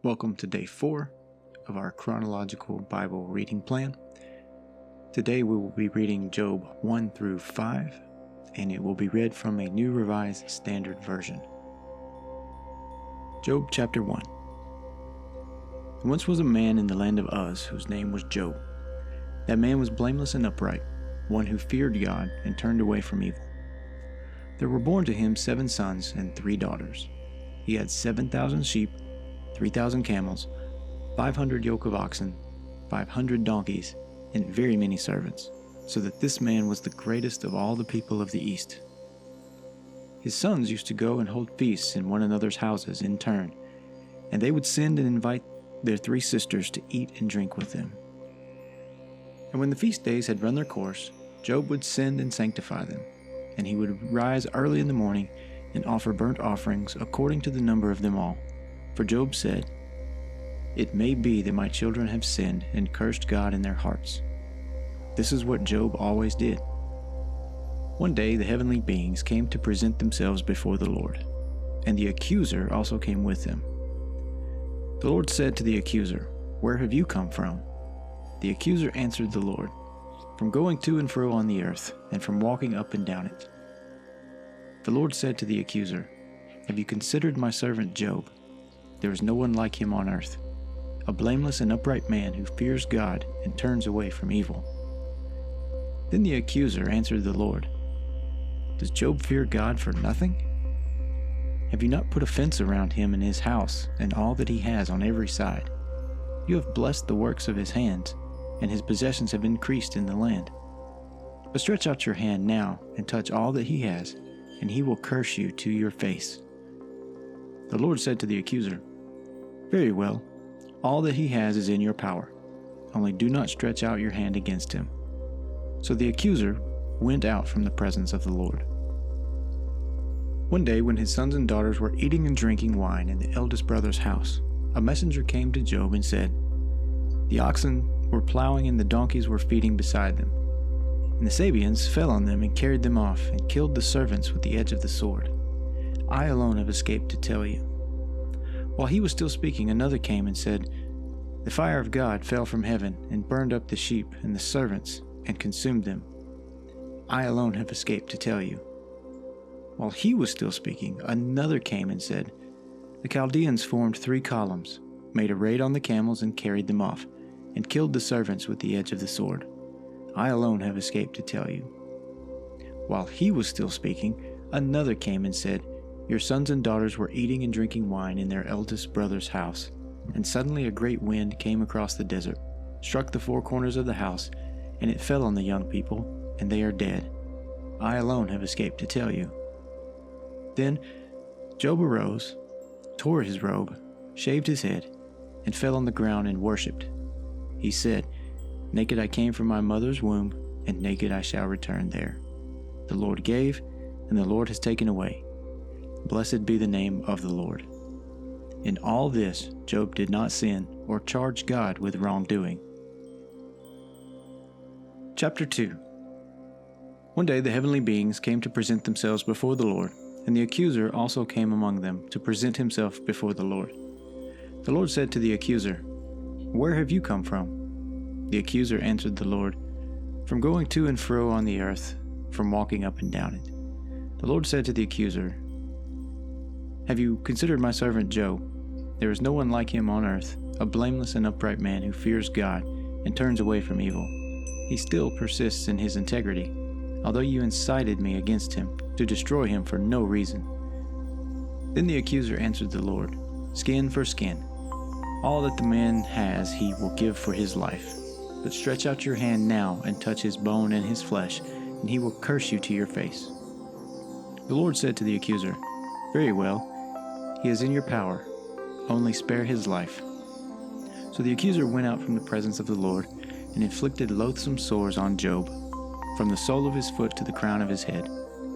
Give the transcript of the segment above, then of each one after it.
Welcome to day 4 of our chronological Bible reading plan. Today we will be reading Job 1 through 5, and it will be read from a New Revised Standard Version. Job chapter 1. There once was a man in the land of Uz whose name was Job. That man was blameless and upright, one who feared God and turned away from evil. There were born to him 7 sons and 3 daughters. He had 7,000 sheep, 3,000 camels, 500 yoke of oxen, 500 donkeys, and very many servants, so that this man was the greatest of all the people of the East. His sons used to go and hold feasts in one another's houses in turn, and they would send and invite their 3 sisters to eat and drink with them. And when the feast days had run their course, Job would send and sanctify them, and he would rise early in the morning and offer burnt offerings according to the number of them all. For Job said, "It may be that my children have sinned and cursed God in their hearts." This is what Job always did. One day the heavenly beings came to present themselves before the Lord, and the accuser also came with them. The Lord said to the accuser, "Where have you come from?" The accuser answered the Lord, "From going to and fro on the earth, and from walking up and down it." The Lord said to the accuser, "Have you considered my servant Job? There is no one like him on earth, a blameless and upright man who fears God and turns away from evil." Then the accuser answered the Lord, "Does Job fear God for nothing? Have you not put a fence around him and his house and all that he has on every side? You have blessed the works of his hands, and his possessions have increased in the land. But stretch out your hand now and touch all that he has, and he will curse you to your face." The Lord said to the accuser, "Very well, all that he has is in your power, only do not stretch out your hand against him." So the accuser went out from the presence of the Lord. One day when his sons and daughters were eating and drinking wine in the eldest brother's house, a messenger came to Job and said, "The oxen were plowing and the donkeys were feeding beside them, and the Sabeans fell on them and carried them off and killed the servants with the edge of the sword. I alone have escaped to tell you." While he was still speaking, another came and said, "The fire of God fell from heaven and burned up the sheep and the servants and consumed them. I alone have escaped to tell you." While he was still speaking, another came and said, "The Chaldeans formed 3 columns, made a raid on the camels and carried them off, and killed the servants with the edge of the sword. I alone have escaped to tell you." While he was still speaking, another came and said, "Your sons and daughters were eating and drinking wine in their eldest brother's house, and suddenly a great wind came across the desert, struck the 4 corners of the house, and it fell on the young people, and they are dead. I alone have escaped to tell you." Then Job arose, tore his robe, shaved his head, and fell on the ground and worshipped. He said, "Naked I came from my mother's womb, and naked I shall return there. The Lord gave, and the Lord has taken away. Blessed be the name of the Lord." In all this, Job did not sin or charge God with wrongdoing. Chapter 2. One day the heavenly beings came to present themselves before the Lord, and the accuser also came among them to present himself before the Lord. The Lord said to the accuser, "Where have you come from?" The accuser answered the Lord, "From going to and fro on the earth, from walking up and down it." The Lord said to the accuser, "Have you considered my servant Job? There is no one like him on earth, a blameless and upright man who fears God and turns away from evil. He still persists in his integrity, although you incited me against him to destroy him for no reason." Then the accuser answered the Lord, "Skin for skin. All that the man has he will give for his life. But stretch out your hand now and touch his bone and his flesh, and he will curse you to your face." The Lord said to the accuser, "Very well, he is in your power. Only spare his life." So the accuser went out from the presence of the Lord and inflicted loathsome sores on Job, from the sole of his foot to the crown of his head.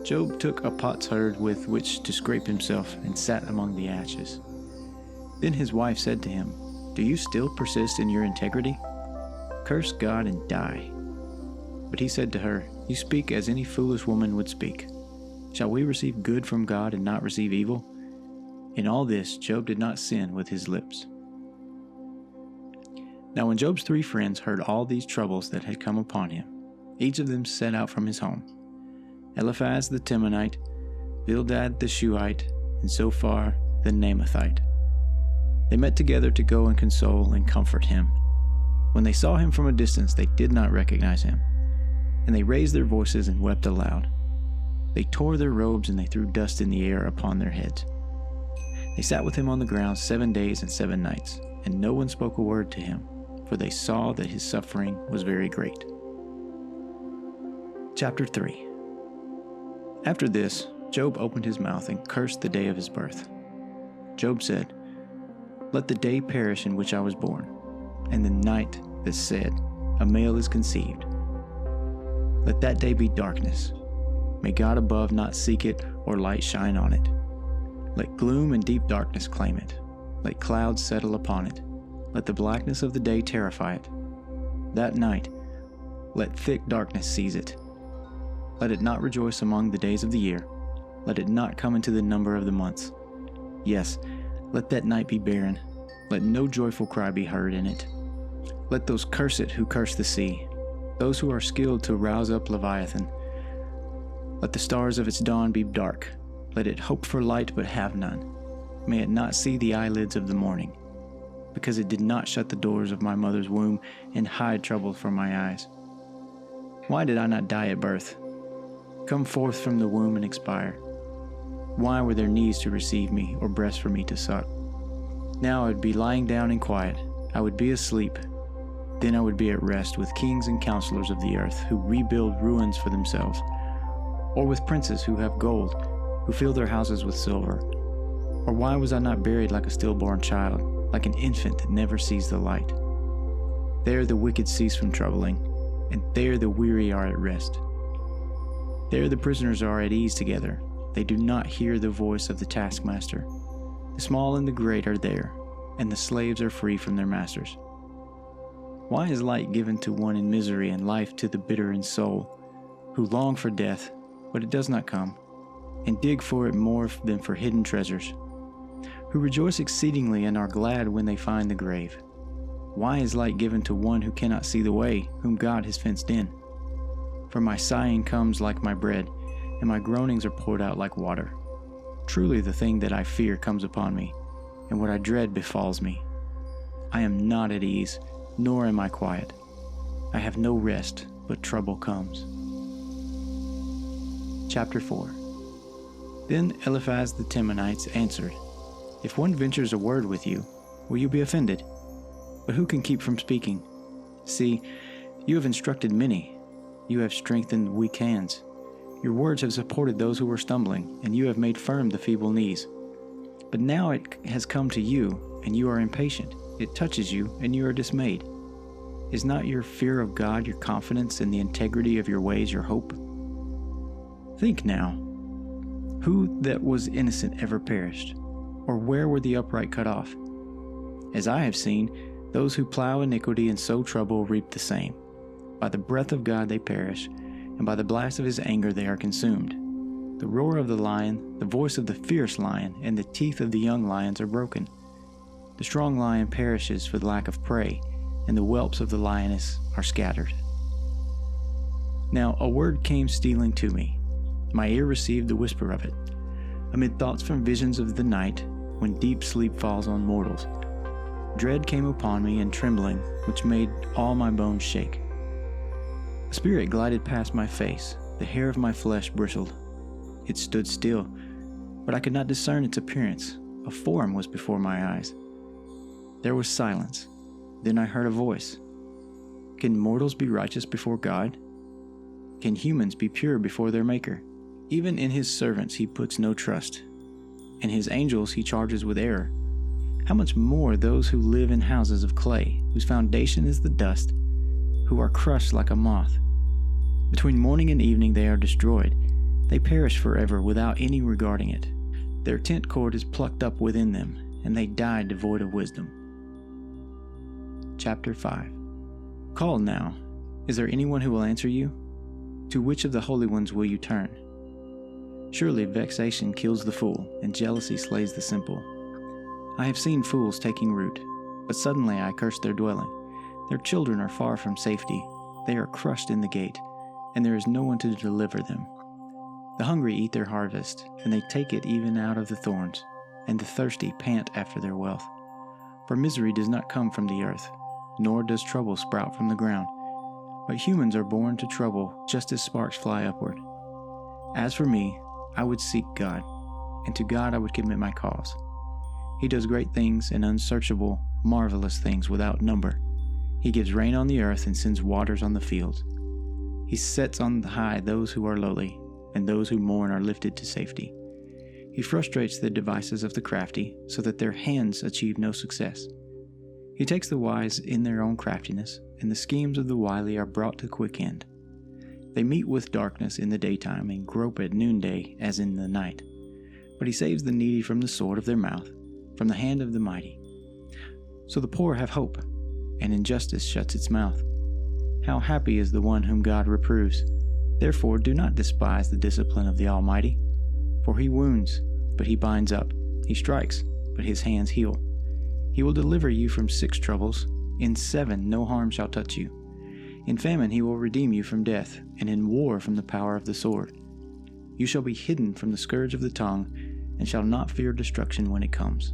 Job took a potsherd with which to scrape himself and sat among the ashes. Then his wife said to him, "Do you still persist in your integrity? Curse God and die." But he said to her, "You speak as any foolish woman would speak. Shall we receive good from God and not receive evil?" In all this, Job did not sin with his lips. Now when Job's 3 friends heard all these troubles that had come upon him, each of them set out from his home. Eliphaz the Temanite, Bildad the Shuhite, and Zophar the Naamathite. They met together to go and console and comfort him. When they saw him from a distance, they did not recognize him, and they raised their voices and wept aloud. They tore their robes and they threw dust in the air upon their heads. They sat with him on the ground 7 days and 7 nights, and no one spoke a word to him, for they saw that his suffering was very great. Chapter 3. After this, Job opened his mouth and cursed the day of his birth. Job said, "Let the day perish in which I was born, and the night that said, a male is conceived. Let that day be darkness. May God above not seek it or light shine on it. Let gloom and deep darkness claim it. Let clouds settle upon it. Let the blackness of the day terrify it. That night, let thick darkness seize it. Let it not rejoice among the days of the year. Let it not come into the number of the months. Yes, let that night be barren. Let no joyful cry be heard in it. Let those curse it who curse the sea, those who are skilled to rouse up Leviathan. Let the stars of its dawn be dark. Let it hope for light but have none. May it not see the eyelids of the morning, because it did not shut the doors of my mother's womb and hide trouble from my eyes. Why did I not die at birth? Come forth from the womb and expire. Why were there knees to receive me, or breasts for me to suck? Now I would be lying down in quiet. I would be asleep. Then I would be at rest with kings and counselors of the earth who rebuild ruins for themselves, or with princes who have gold, who fill their houses with silver. Or why was I not buried like a stillborn child, like an infant that never sees the light? There the wicked cease from troubling, and there the weary are at rest. There the prisoners are at ease together. They do not hear the voice of the taskmaster. The small and the great are there, and the slaves are free from their masters. Why is light given to one in misery and life to the bitter in soul, who long for death, but it does not come, and dig for it more than for hidden treasures, who rejoice exceedingly and are glad when they find the grave? Why is light given to one who cannot see the way, whom God has fenced in? For my sighing comes like my bread, and my groanings are poured out like water. Truly the thing that I fear comes upon me, and what I dread befalls me. I am not at ease, nor am I quiet. I have no rest, but trouble comes. Chapter 4. Then Eliphaz the Temanites answered, "If one ventures a word with you, will you be offended? But who can keep from speaking? See, you have instructed many. You have strengthened weak hands. Your words have supported those who were stumbling, and you have made firm the feeble knees. But now it has come to you, and you are impatient. It touches you, and you are dismayed. Is not your fear of God your confidence, and the integrity of your ways your hope? Think now, who that was innocent ever perished? Or where were the upright cut off? As I have seen, those who plow iniquity and sow trouble reap the same. By the breath of God they perish, and by the blast of his anger they are consumed. The roar of the lion, the voice of the fierce lion, and the teeth of the young lions are broken. The strong lion perishes for the lack of prey, and the whelps of the lioness are scattered." Now a word came stealing to me. My ear received the whisper of it. Amid thoughts from visions of the night, when deep sleep falls on mortals, dread came upon me and trembling, which made all my bones shake. A spirit glided past my face. The hair of my flesh bristled. It stood still, but I could not discern its appearance. A form was before my eyes. There was silence. Then I heard a voice. Can mortals be righteous before God? Can humans be pure before their Maker? Even in his servants he puts no trust, and his angels he charges with error. How much more those who live in houses of clay, whose foundation is the dust, who are crushed like a moth. Between morning and evening they are destroyed. They perish forever without any regarding it. Their tent cord is plucked up within them, and they die devoid of wisdom. Chapter 5. Call now. Is there anyone who will answer you? To which of the holy ones will you turn? Surely vexation kills the fool, and jealousy slays the simple. I have seen fools taking root, but suddenly I cursed their dwelling. Their children are far from safety. They are crushed in the gate, and there is no one to deliver them. The hungry eat their harvest, and they take it even out of the thorns, and the thirsty pant after their wealth. For misery does not come from the earth, nor does trouble sprout from the ground. But humans are born to trouble just as sparks fly upward. As for me, I would seek God, and to God I would commit my cause. He does great things and unsearchable, marvelous things without number. He gives rain on the earth and sends waters on the fields. He sets on high those who are lowly, and those who mourn are lifted to safety. He frustrates the devices of the crafty, so that their hands achieve no success. He takes the wise in their own craftiness, and the schemes of the wily are brought to quick end. They meet with darkness in the daytime and grope at noonday as in the night. But he saves the needy from the sword of their mouth, from the hand of the mighty. So the poor have hope, and injustice shuts its mouth. How happy is the one whom God reproves! Therefore do not despise the discipline of the Almighty. For he wounds, but he binds up. He strikes, but his hands heal. He will deliver you from 6 troubles. In 7 no harm shall touch you. In famine he will redeem you from death, and in war from the power of the sword. You shall be hidden from the scourge of the tongue, and shall not fear destruction when it comes.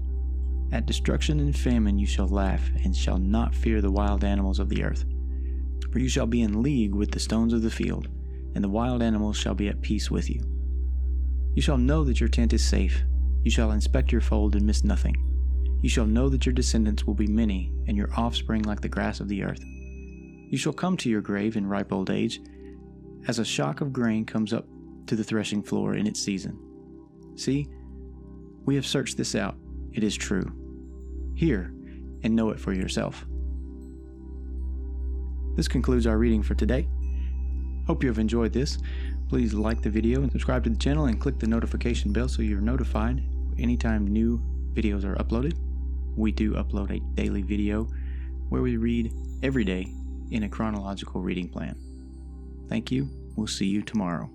At destruction and famine you shall laugh, and shall not fear the wild animals of the earth. For you shall be in league with the stones of the field, and the wild animals shall be at peace with you. You shall know that your tent is safe. You shall inspect your fold and miss nothing. You shall know that your descendants will be many, and your offspring like the grass of the earth. You shall come to your grave in ripe old age, as a shock of grain comes up to the threshing floor in its season. See, we have searched this out. It is true. Hear and know it for yourself. This concludes our reading for today. Hope you have enjoyed this. Please like the video and subscribe to the channel and click the notification bell so you're notified anytime new videos are uploaded. We do upload a daily video where we read every day in a chronological reading plan. Thank you. We'll see you tomorrow.